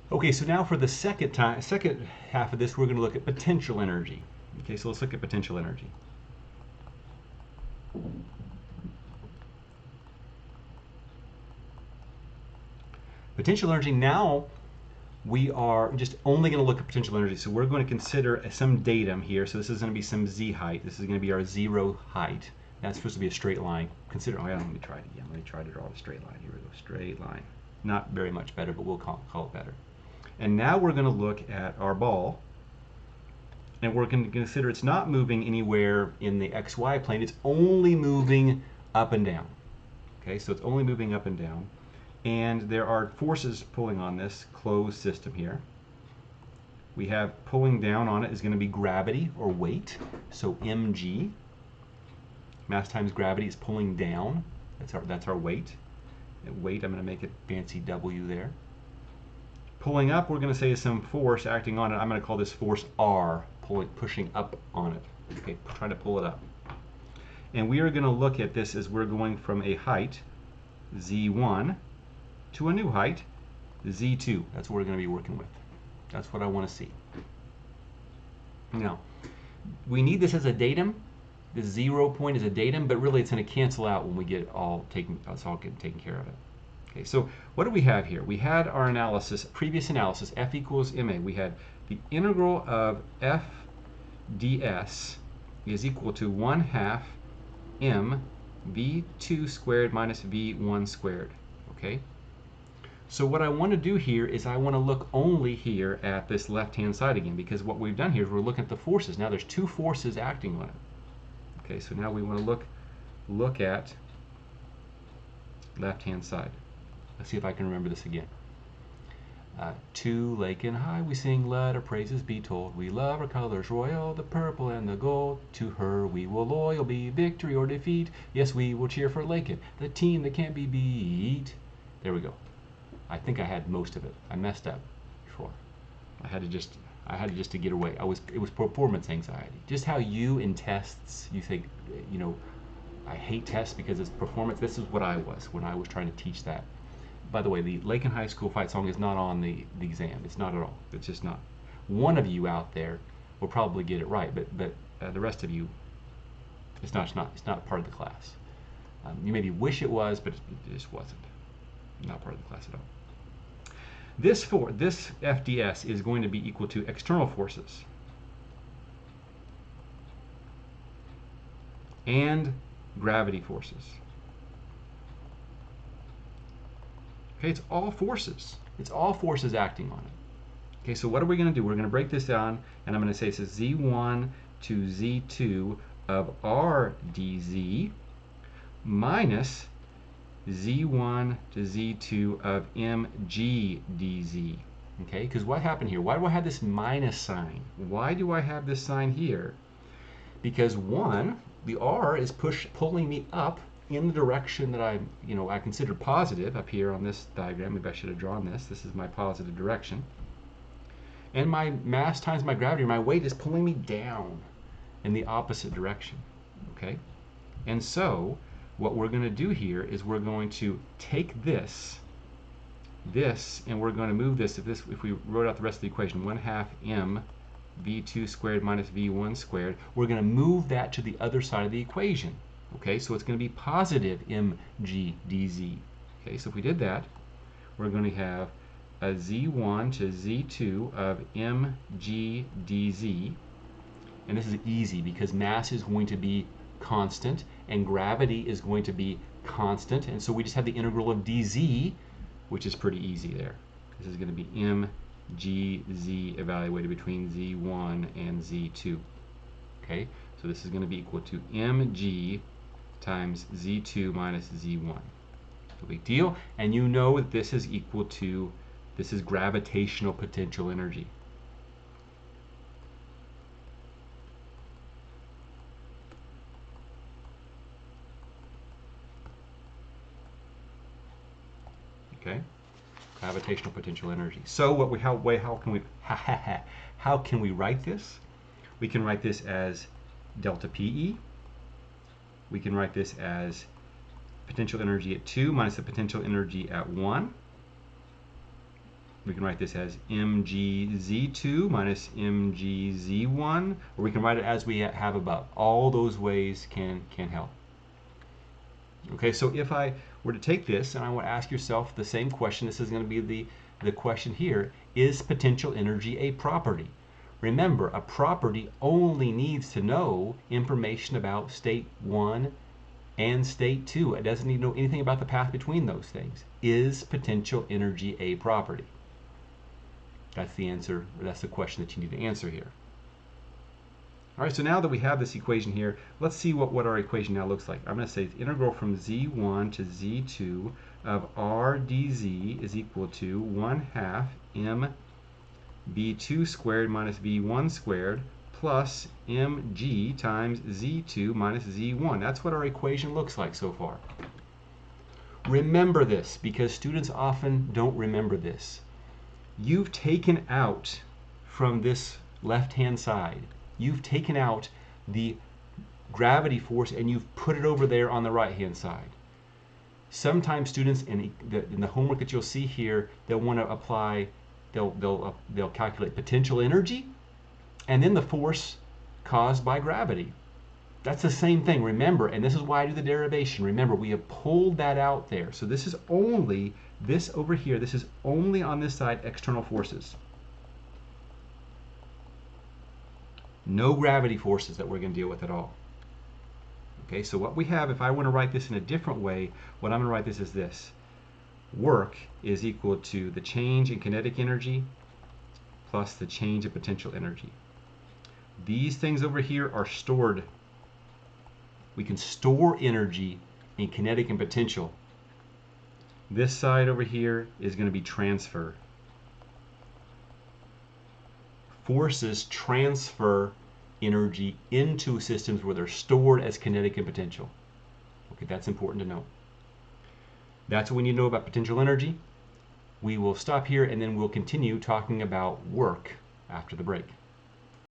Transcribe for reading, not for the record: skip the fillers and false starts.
Okay, so now for the second half of this, we're going to look at potential energy. Okay, so let's look at potential energy. Potential energy, now we are just only going to look at potential energy. So we're going to consider some datum here. So this is going to be some z height. This is going to be our zero height. That's supposed to be a straight line. Consider, oh yeah, let me try it again. Let me try to draw a straight line. Here we go, straight line. Not very much better, but we'll call it better. And now we're going to look at our ball. And we're going to consider it's not moving anywhere in the xy plane. It's only moving up and down. Okay, so it's only moving up and down. And there are forces pulling on this closed system here. We have pulling down on it is going to be gravity or weight. So mg, mass times gravity, is pulling down. That's our weight. Weight, I'm going to make it fancy W there. Pulling up, we're going to say is some force acting on it. I'm going to call this force R, pushing up on it. Okay, trying to pull it up. And we are going to look at this as we're going from a height, Z1, to a new height, Z2. That's what we're going to be working with. That's what I want to see. Now, we need this as a datum. The 0 point is a datum, but really it's going to cancel out when we get it all taken care of it. Okay, so what do we have here? We had our analysis, previous analysis, F equals ma. We had the integral of F ds is equal to 1/2 m v2 squared minus v1 squared. Okay? So what I want to do here is I want to look only here at this left-hand side again, because what we've done here is we're looking at the forces. Now there's two forces acting on it. Okay, so now we want to look at left-hand side. Let's see if I can remember this again. To Laken High we sing, let our praises be told. We love our colors royal, the purple and the gold. To her we will loyal be, victory or defeat. Yes, we will cheer for Laken, the team that can't be beat. There we go. I think I had most of it. I messed up before. I had to just to get away. It was performance anxiety. Just how you in tests, you think, you know, I hate tests because it's performance. This is what I was when I was trying to teach that. By the way, the Laken High School fight song is not on the exam. It's not at all. It's just not. One of you out there will probably get it right, but the rest of you, it's not part of the class. You maybe wish it was, but it just wasn't. Not part of the class at all. This FDS is going to be equal to external forces and gravity forces. Okay, it's all forces. It's all forces acting on it. Okay, so what are we going to do? We're going to break this down, and I'm going to say this is Z1 to Z2 of R dz minus Z1 to Z2 of mg dz. Okay, because what happened here? Why do I have this minus sign? Why do I have this sign here? Because one, the R is pulling me up in the direction that I consider positive up here on this diagram. Maybe I should have drawn this. This is my positive direction. And my mass times my gravity, my weight, is pulling me down in the opposite direction. Okay? And so what we're going to do here is we're going to take this, and we're going to move this. If we wrote out the rest of the equation, 1/2 m v2 squared minus v1 squared, we're going to move that to the other side of the equation. Okay, so it's going to be positive mg dz. Okay, so if we did that, we're going to have a z1 to z2 of mg dz. And this is easy because mass is going to be constant and gravity is going to be constant, and so we just have the integral of dz, which is pretty easy there. This is going to be mgz evaluated between z1 and z2. Okay, so this is going to be equal to mg times z2 minus z1. No big deal. And you know that this is equal to, this is gravitational potential energy. Okay, gravitational potential energy. So how can we write this? We can write this as delta PE. We can write this as potential energy at 2 minus the potential energy at 1. We can write this as mgz2 minus mgz1, or we can write it as we have above. All those ways can help. Okay, so if I were to take this and I want to ask yourself the same question, this is going to be the question here, is potential energy a property? Remember, a property only needs to know information about state 1 and state 2. It doesn't need to know anything about the path between those things. Is potential energy a property? That's the answer, or that's the question that you need to answer here. All right, so now that we have this equation here, let's see what our equation now looks like. I'm going to say the integral from z1 to z2 of r dz is equal to 1/2 m b2 squared minus b1 squared plus mg times z2 minus z1. That's what our equation looks like so far. Remember this, because students often don't remember this. You've taken out from this left-hand side, you've taken out the gravity force and you've put it over there on the right-hand side. Sometimes students in the homework that you'll see here, they'll want to apply, they'll calculate potential energy and then the force caused by gravity. That's the same thing, remember, and this is why I do the derivation. Remember, we have pulled that out there. So this is only, this over here, this is only on this side external forces. No gravity forces that we're going to deal with at all. Okay, so what we have, if I want to write this in a different way, what I'm going to write this is this. Work is equal to the change in kinetic energy plus the change in potential energy. These things over here are stored. We can store energy in kinetic and potential. This side over here is going to be transfer. Forces transfer energy into systems where they're stored as kinetic and potential. Okay, that's important to know. That's what we need to know about potential energy. We will stop here and then we'll continue talking about work after the break.